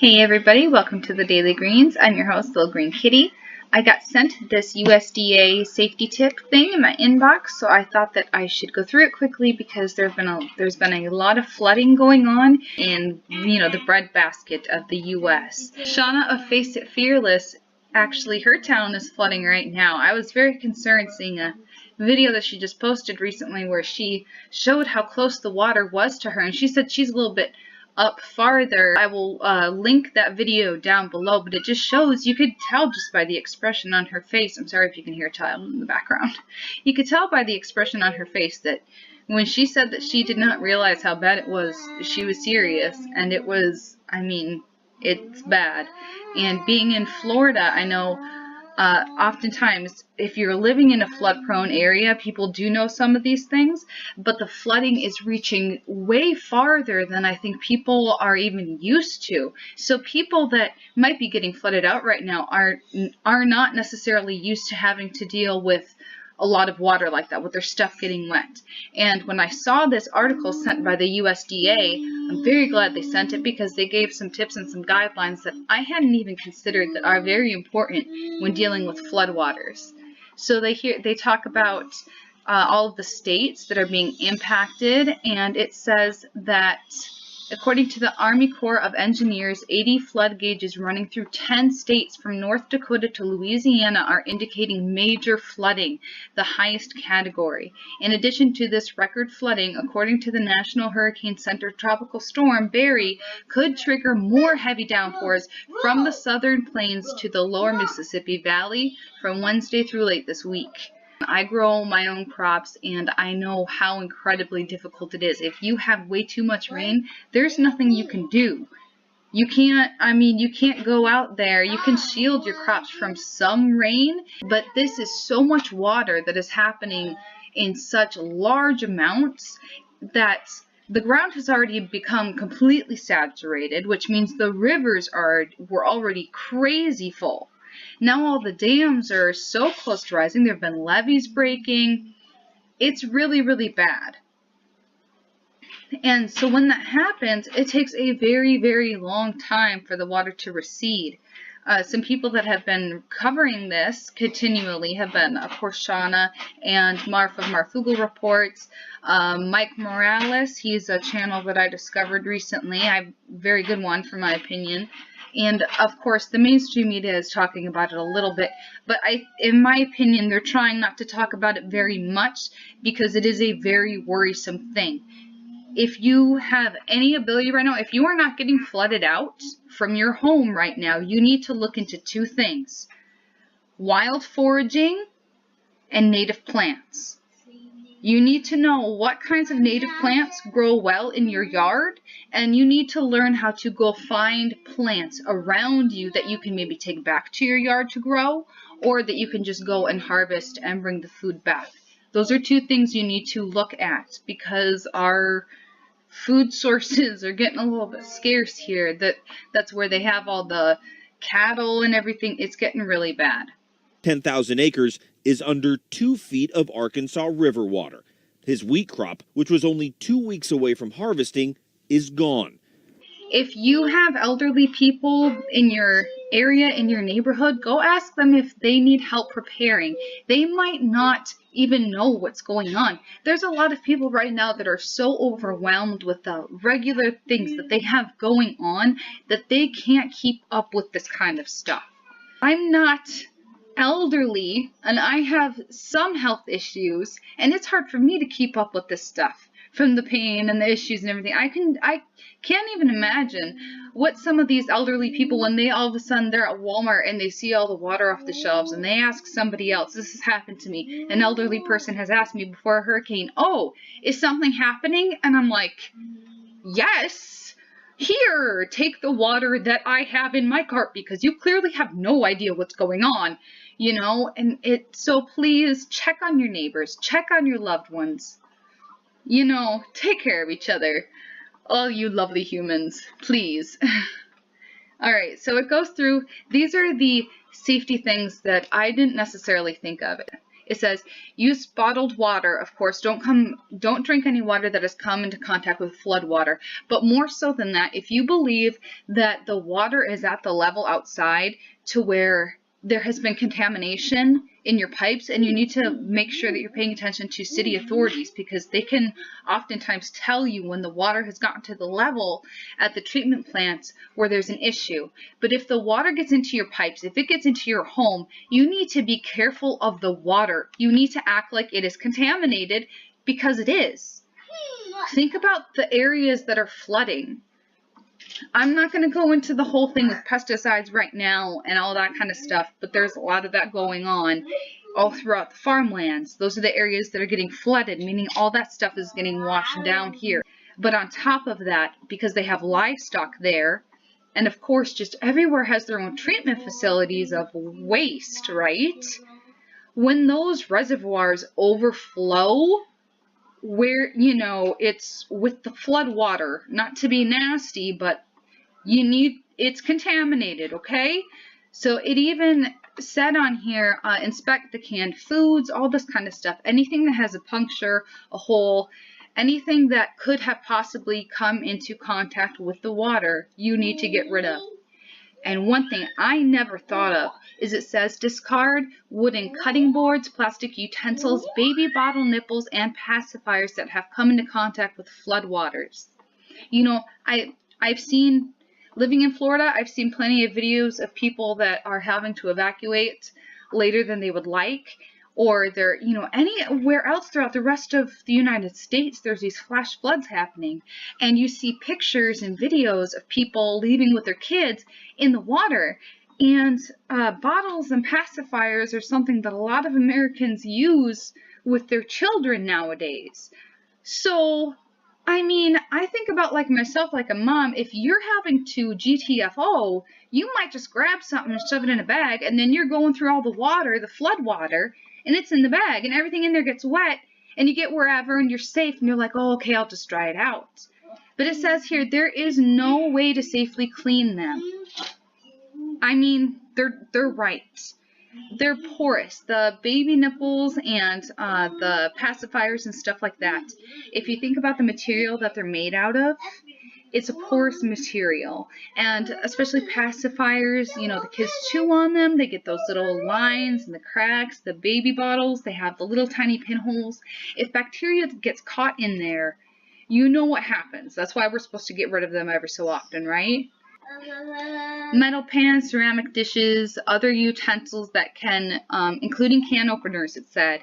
Hey everybody, welcome to the Daily Greens. I'm your host, Little Green Kitty. I got sent this USDA safety tip thing in my inbox, so I thought that I should go through it quickly because there's been a lot of flooding going on in, the breadbasket of the U.S. Shawna of Face It Fearless, actually her town is flooding right now. I was very concerned seeing a video that she just posted recently where she showed how close the water was to her, and she said she's a little bit up farther. I will link that video down below, but it just shows, you could tell just by the expression on her face. I'm sorry if you can hear a child in the background. You could tell by the expression on her face that when she said that she did not realize how bad it was, she was serious, and it was, it's bad. And being in Florida, I know oftentimes, if you're living in a flood-prone area, people do know some of these things, but the flooding is reaching way farther than I think people are even used to. So people that might be getting flooded out right now are not necessarily used to having to deal with a lot of water like that, with their stuff getting wet. And when I saw this article sent by the USDA, I'm very glad they sent it because they gave some tips and some guidelines that I hadn't even considered that are very important when dealing with floodwaters. So they talk about all of the states that are being impacted, and it says that according to the Army Corps of Engineers, 80 flood gauges running through 10 states from North Dakota to Louisiana are indicating major flooding, the highest category. In addition to this record flooding, according to the National Hurricane Center, Tropical Storm Barry could trigger more heavy downpours from the southern plains to the lower Mississippi Valley from Wednesday through late this week. I grow my own crops, and I know how incredibly difficult it is. If you have way too much rain, there's nothing you can do. You can't go out there. You can shield your crops from some rain, but this is so much water that is happening in such large amounts that the ground has already become completely saturated, which means the rivers were already crazy full. Now all the dams are so close to rising. There have been levees breaking. It's really, really bad. And so when that happens, it takes a very, very long time for the water to recede. Some people that have been covering this continually have been, of course, Shawna and Marv of Marfugal Reports. Mike Morales, he's a channel that I discovered recently. Very good one, for my opinion. And, of course, the mainstream media is talking about it a little bit. But in my opinion, they're trying not to talk about it very much because it is a very worrisome thing. If you have any ability right now, if you are not getting flooded out from your home right now, you need to look into two things: wild foraging and native plants. You need to know what kinds of native plants grow well in your yard, and you need to learn how to go find plants around you that you can maybe take back to your yard to grow, or that you can just go and harvest and bring the food back. Those are two things you need to look at because our food sources are getting a little bit scarce here. That's where they have all the cattle and everything. It's getting really bad. 10,000 acres is under 2 feet of Arkansas River water. His wheat crop, which was only 2 weeks away from harvesting, is gone. If you have elderly people in your area, in your neighborhood, go ask them if they need help preparing. They might not even know what's going on. There's a lot of people right now that are so overwhelmed with the regular things that they have going on that they can't keep up with this kind of stuff. I'm not elderly, and I have some health issues, and it's hard for me to keep up with this stuff from the pain and the issues and everything. I can't even imagine what some of these elderly people, when they all of a sudden they're at Walmart and they see all the water off the shelves and they ask somebody else. This has happened to me. An elderly person has asked me before a hurricane, "Oh, is something happening?" And I'm like, "Yes. Here, take the water that I have in my cart because you clearly have no idea what's going on." So please check on your neighbors, check on your loved ones. Take care of each other. All you lovely humans, please. Alright, so it goes through, these are the safety things that I didn't necessarily think of. It says, use bottled water. Of course, don't drink any water that has come into contact with flood water. But more so than that, if you believe that the water is at the level outside to where there has been contamination in your pipes, and you need to make sure that you're paying attention to city authorities, because they can oftentimes tell you when the water has gotten to the level at the treatment plants where there's an issue. But if the water gets into your pipes, if it gets into your home, you need to be careful of the water. You need to act like it is contaminated, because it is. Think about the areas that are flooding. I'm not going to go into the whole thing with pesticides right now and all that kind of stuff, but there's a lot of that going on all throughout the farmlands. Those are the areas that are getting flooded, meaning all that stuff is getting washed down here. But on top of that, because they have livestock there, and of course just everywhere has their own treatment facilities of waste, right? When those reservoirs overflow, where, you know, it's with the flood water, not to be nasty, but it's contaminated, okay? So it even said on here, inspect the canned foods, all this kind of stuff. Anything that has a puncture, a hole, anything that could have possibly come into contact with the water, you need to get rid of. And one thing I never thought of is it says discard wooden cutting boards, plastic utensils, baby bottle nipples, and pacifiers that have come into contact with flood waters. You know, I've seen, living in Florida, I've seen plenty of videos of people that are having to evacuate later than they would like, or they're, you know, anywhere else throughout the rest of the United States, there's these flash floods happening, and you see pictures and videos of people leaving with their kids in the water, and bottles and pacifiers are something that a lot of Americans use with their children nowadays. So, I mean, I think about like myself, like a mom, if you're having to GTFO, you might just grab something and shove it in a bag, and then you're going through all the water, the flood water, and it's in the bag, and everything in there gets wet, and you get wherever, and you're safe, and you're like, oh, okay, I'll just dry it out. But it says here, there is no way to safely clean them. I mean, they're right. They're porous. The baby nipples and the pacifiers and stuff like that. If you think about the material that they're made out of, it's a porous material. And especially pacifiers, you know, the kids chew on them. They get those little lines and the cracks. The baby bottles, they have the little tiny pinholes. If bacteria gets caught in there, you know what happens. That's why we're supposed to get rid of them every so often, right? Metal pans, ceramic dishes, other utensils that can, including can openers, it said,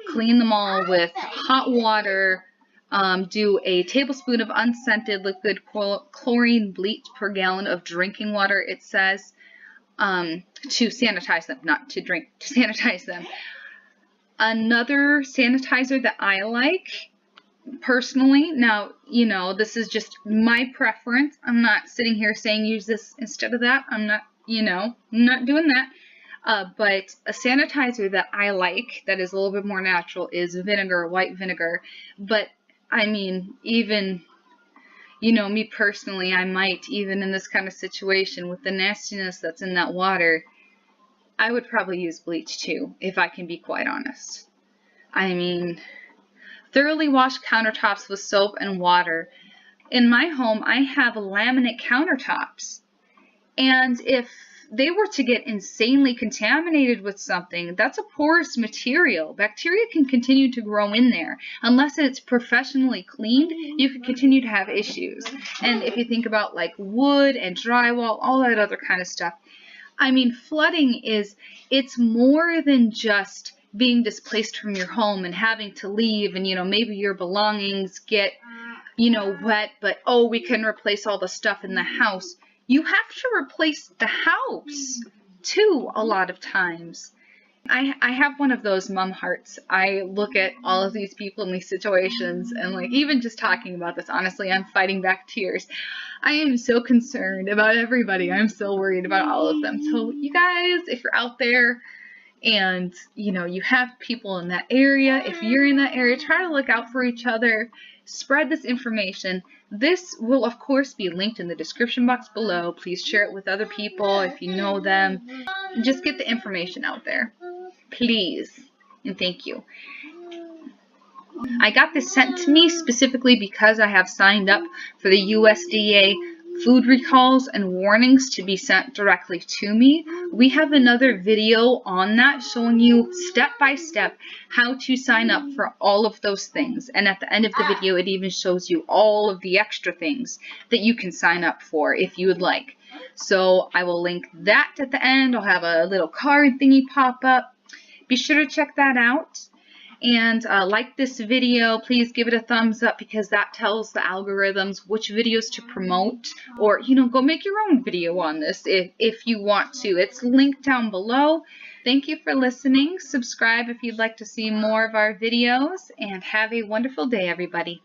clean them all with hot water. Do a tablespoon of unscented liquid chlorine bleach per gallon of drinking water, it says, to sanitize them, not to drink, to sanitize them. Another sanitizer that I like, personally, now, you know, this is just my preference. I'm not sitting here saying use this instead of that. I'm not, you know, I'm not doing that. But a sanitizer that I like that is a little bit more natural is vinegar, white vinegar. But I mean, even, you know, me personally, I might, even in this kind of situation with the nastiness that's in that water, I would probably use bleach too, if I can be quite honest. I mean, thoroughly wash countertops with soap and water. In my home, I have laminate countertops. And if they were to get insanely contaminated with something, that's a porous material. Bacteria can continue to grow in there. Unless it's professionally cleaned, you could continue to have issues. And if you think about like wood and drywall, all that other kind of stuff, I mean, flooding it's more than just being displaced from your home and having to leave, and, you know, maybe your belongings get, you know, wet, but, oh, we can replace all the stuff in the house. You have to replace the house, too, a lot of times. I have one of those mom hearts. I look at all of these people in these situations, and, like, even just talking about this, honestly, I'm fighting back tears. I am so concerned about everybody. I'm so worried about all of them. So, you guys, if you're out there and, you know, you have people in that area, if you're in that area, try to look out for each other. Spread this information. This will, of course, be linked in the description box below. Please share it with other people if you know them. Just get the information out there. Please. and thank you. I got this sent to me specifically because I have signed up for the USDA food recalls and warnings to be sent directly to me. We have another video on that showing you step by step how to sign up for all of those things. And at the end of the video, it even shows you all of the extra things that you can sign up for if you would like. So I will link that at the end. I'll have a little card thingy pop up. Be sure to check that out. And like this video, please give it a thumbs up because that tells the algorithms which videos to promote, or go make your own video on this if you want to. It's linked down below. Thank you for listening. Subscribe if you'd like to see more of our videos, and have a wonderful day, everybody.